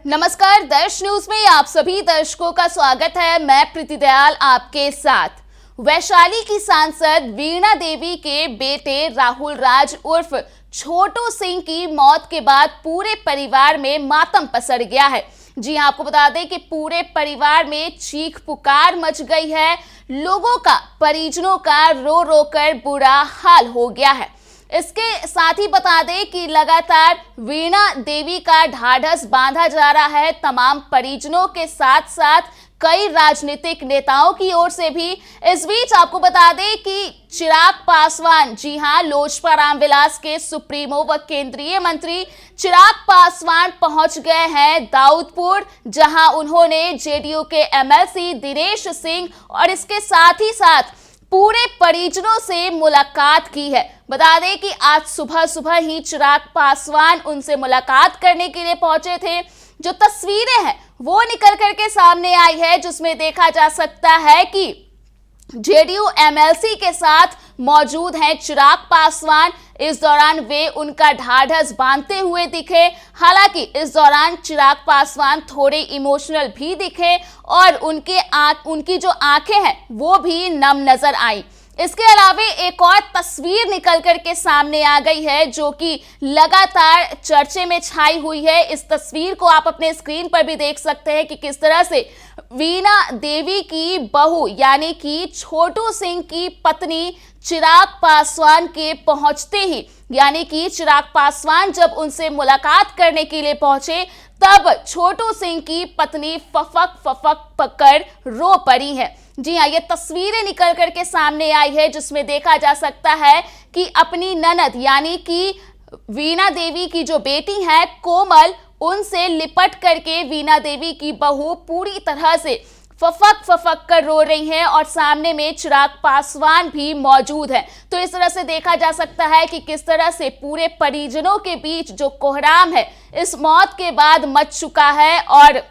नमस्कार, दर्श न्यूज में आप सभी दर्शकों का स्वागत है। मैं प्रीति दयाल आपके साथ। वैशाली की सांसद वीणा देवी के बेटे राहुल राज उर्फ छोटू सिंह की मौत के बाद पूरे परिवार में मातम पसर गया है। जी हां, आपको बता दें कि पूरे परिवार में चीख पुकार मच गई है। लोगों का, परिजनों का रो रो कर बुरा हाल हो गया है। इसके साथ ही बता दें कि लगातार वीणा देवी का ढाढ़स बांधा जा रहा है तमाम परिजनों के साथ साथ कई राजनीतिक नेताओं की ओर से भी। इस बीच आपको बता दें कि चिराग पासवान, जी हां, लोजपा रामविलास के सुप्रीमो व केंद्रीय मंत्री चिराग पासवान पहुंच गए हैं दाऊदपुर, जहां उन्होंने जेडीयू के एमएलसी दिनेश सिंह और इसके साथ ही साथ पूरे परिजनों से मुलाकात की है। बता दें कि आज सुबह सुबह ही चिराग पासवान उनसे मुलाकात करने के लिए पहुंचे थे। जो तस्वीरें हैं वो निकल करके सामने आई है, जिसमें देखा जा सकता है कि जेडीयू एमएलसी के साथ मौजूद हैं चिराग पासवान। इस दौरान वे उनका ढाढ़स बांधते हुए दिखे। हालांकि इस दौरान चिराग पासवान थोड़े इमोशनल भी दिखे और उनकी जो आंखें हैं वो भी नम नजर आई। इसके अलावा एक और तस्वीर निकल करके सामने आ गई है जो कि लगातार चर्चे में छाई हुई है। इस तस्वीर को आप अपने स्क्रीन पर भी देख सकते हैं कि किस तरह से वीणा देवी की बहू यानी कि छोटू सिंह की पत्नी चिराग पासवान के पहुंचते ही, यानी कि चिराग पासवान जब उनसे मुलाकात करने के लिए पहुंचे तब छोटू सिंह की पत्नी फफक फफक पकड़ रो पड़ी है। जी हाँ, ये तस्वीरें निकल करके सामने आई है जिसमें देखा जा सकता है कि अपनी ननद यानी कि वीणा देवी की जो बेटी है कोमल, उनसे लिपट करके वीणा देवी की बहू पूरी तरह से फफक फफक कर रो रही हैं और सामने में चिराग पासवान भी मौजूद है। तो इस तरह से देखा जा सकता है कि किस तरह से पूरे परिजनों के बीच जो कोहराम है इस मौत के बाद मच चुका है। और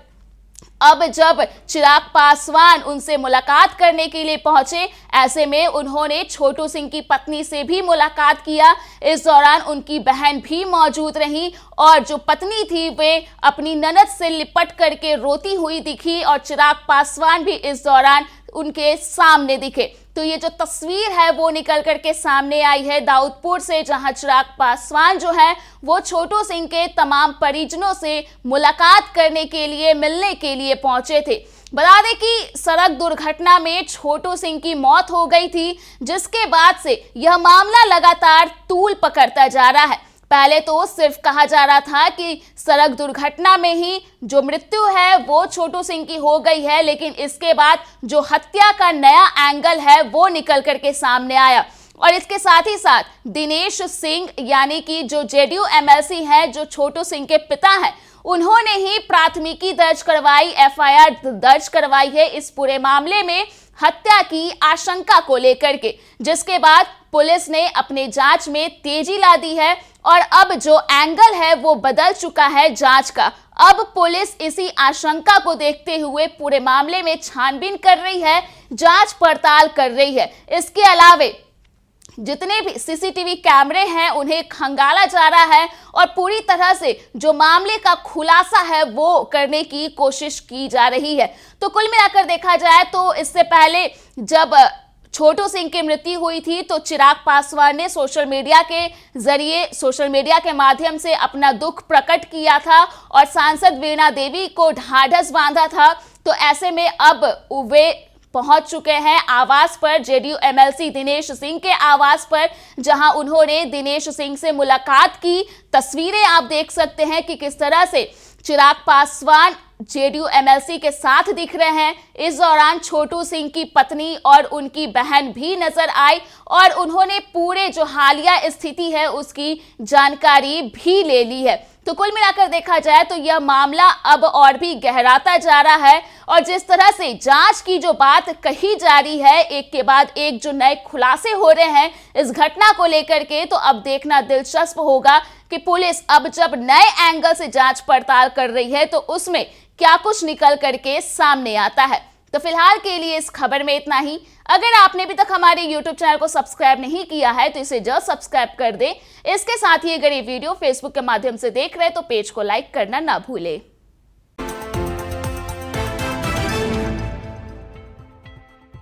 अब जब चिराग पासवान उनसे मुलाकात करने के लिए पहुंचे, ऐसे में उन्होंने छोटू सिंह की पत्नी से भी मुलाकात किया। इस दौरान उनकी बहन भी मौजूद रही और जो पत्नी थी वे अपनी ननद से लिपट करके रोती हुई दिखी और चिराग पासवान भी इस दौरान उनके सामने दिखे। तो ये जो तस्वीर है वो निकल करके सामने आई है दाऊदपुर से, जहां चिराग पासवान जो है वो छोटू सिंह के तमाम परिजनों से मुलाकात करने के लिए, मिलने के लिए पहुंचे थे। बता दें कि सड़क दुर्घटना में छोटू सिंह की मौत हो गई थी, जिसके बाद से यह मामला लगातार तूल पकड़ता जा रहा है। पहले तो सिर्फ कहा जा रहा था कि सड़क दुर्घटना में ही जो मृत्यु है वो छोटू सिंह की हो गई है, लेकिन इसके बाद जो हत्या का नया एंगल है वो निकल करके सामने आया। और इसके साथ ही साथ दिनेश सिंह यानी कि जो जेडीयू एमएलसी है, जो छोटू सिंह के पिता हैं, उन्होंने ही प्राथमिकी दर्ज करवाई, एफआईआर दर्ज करवाई है इस पूरे मामले में हत्या की आशंका को लेकर के, जिसके बाद पुलिस ने अपने जांच में तेजी ला दी है और अब जो एंगल है वो बदल चुका है जांच का। अब पुलिस इसी आशंका को देखते हुए पूरे मामले में छानबीन कर रही है, जांच पड़ताल कर रही है। इसके अलावे जितने भी सीसीटीवी कैमरे हैं उन्हें खंगाला जा रहा है और पूरी तरह से जो मामले का खुलासा है वो करने की कोशिश की जा रही है। तो कुल मिलाकर देखा जाए तो इससे पहले जब छोटू सिंह की मृत्यु हुई थी तो चिराग पासवान ने सोशल मीडिया के माध्यम से अपना दुख प्रकट किया था और सांसद वीणा देवी को ढाढ़स बांधा था। तो ऐसे में अब वे पहुंच चुके हैं आवास पर, जेडीयू एमएलसी दिनेश सिंह के आवास पर, जहां उन्होंने दिनेश सिंह से मुलाकात की। तस्वीरें आप देख सकते हैं कि किस तरह से चिराग पासवान जेडीयू एमएलसी के साथ दिख रहे हैं। इस दौरान छोटू सिंह की पत्नी और उनकी बहन भी नजर आई और उन्होंने पूरे जो हालिया स्थिति है उसकी जानकारी भी ले ली है। तो कुल मिलाकर देखा जाए तो यह मामला अब और भी गहराता जा रहा है और जिस तरह से जांच की जो बात कही जा रही है, एक के बाद एक जो नए खुलासे हो रहे हैं इस घटना को लेकर के, तो अब देखना दिलचस्प होगा कि पुलिस अब जब नए एंगल से जांच पड़ताल कर रही है तो उसमें क्या कुछ निकल करके सामने आता है। तो फिलहाल के लिए इस खबर में इतना ही। अगर आपने अभी तक हमारे YouTube चैनल को सब्सक्राइब नहीं किया है तो इसे जल्द सब्सक्राइब कर दें। इसके साथ ही अगर ये वीडियो Facebook के माध्यम से देख रहे हैं तो पेज को लाइक करना ना भूलें।